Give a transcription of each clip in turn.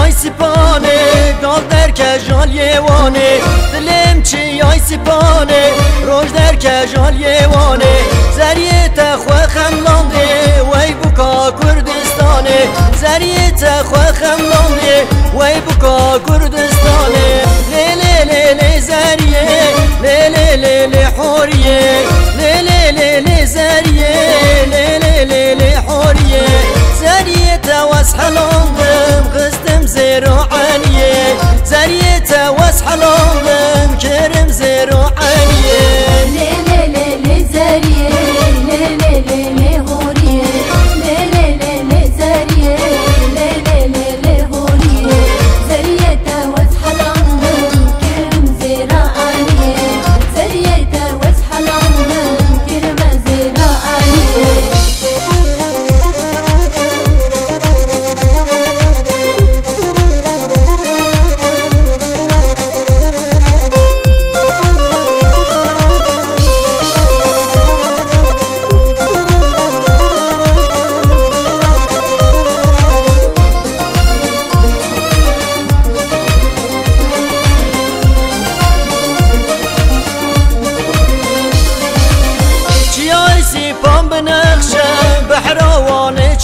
ay sipane dal derke jal yewane dilim çi ay sipane roj derke jal yewane zeriyete xwe xemlande wey buka Kurdistane zeriyete xwe xemlande wey buka Kurdistane le le le le zeriye le le le le horiye le le le le zeriye le le le le horiye zeriyete washalandım kızdım zeraniye zeriyete washalandım kerim zeraniye le le le le zeriye le le le le horiye le le le le zeriye le le le le horiye zeriyete washalandım kerim zeraniye zeriyete washalandım kerim zeraniye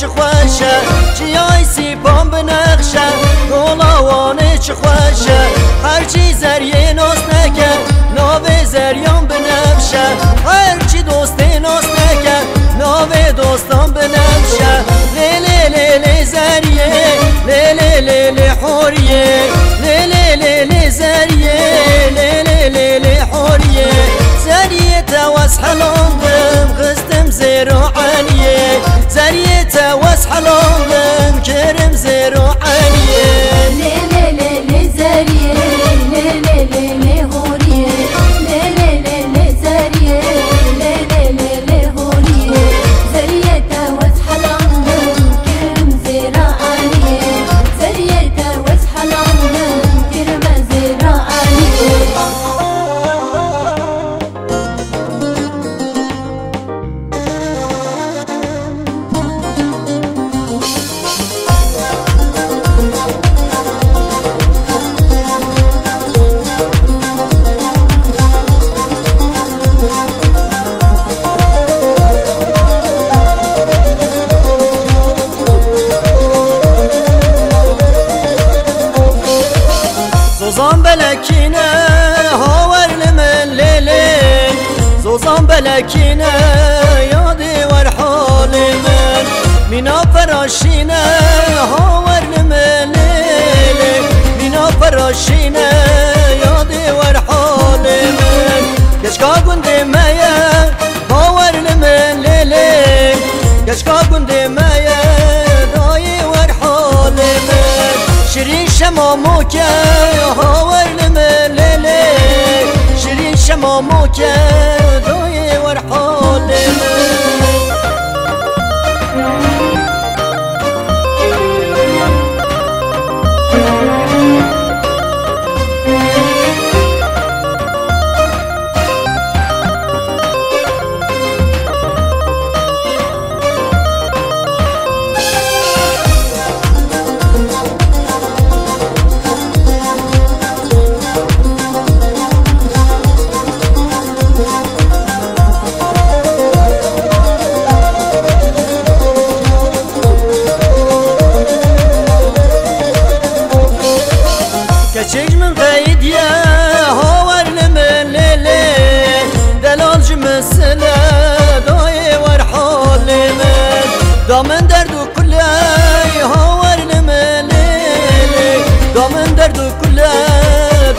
خوشه چیای سیپام بنخشه گلاوانه چه خوشه هرچی زریه ناس نکن ناوه زریان بنفشه هرچی دوسته ناس نکن ناوه دوستان بنفشه لی لی لی لی زریه لی لی لی لی حوریه لی لی لی لی زریه لی لی لی لی حوریه زریه تواس حلاندم قستم زیرانیه زریه تواس حلاندم کرم زیرانیه لی لی لی لی زریه لی لی لی لی حوریه لی لی لی لی زریه لی لی لی لی حوریه زریه تواس حلاندم کرم زیرانیه زریه تواس حلاندم کرم زیرانیه زوزان بلکینه هاورل من لیلی زوزان بلکینه یادی ور حال من مینا فراشینه هاورل من لیلی مینا فراشینه یادی ور حال من گشکا گنده مایه هاورل من لیلی گشکا گنده مایه دایی ور حال من شیرین شمامو که هاورل من لیلی شیرین شمامو که دایی ور حال من Keçik min qeydiye haverl min lele Delalcı mesele daye var halimin Damın derdu kulley haverl min lele Damın derdu kulley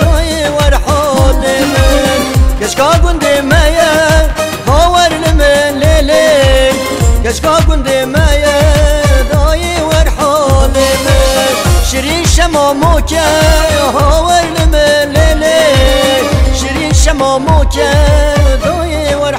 daye var halimin Keşka gündemeye haverl min lele Keşka gündemeye daye var halimin Şirin şemamı ke هاورل من لیلی شیرین شمامو که دایی ور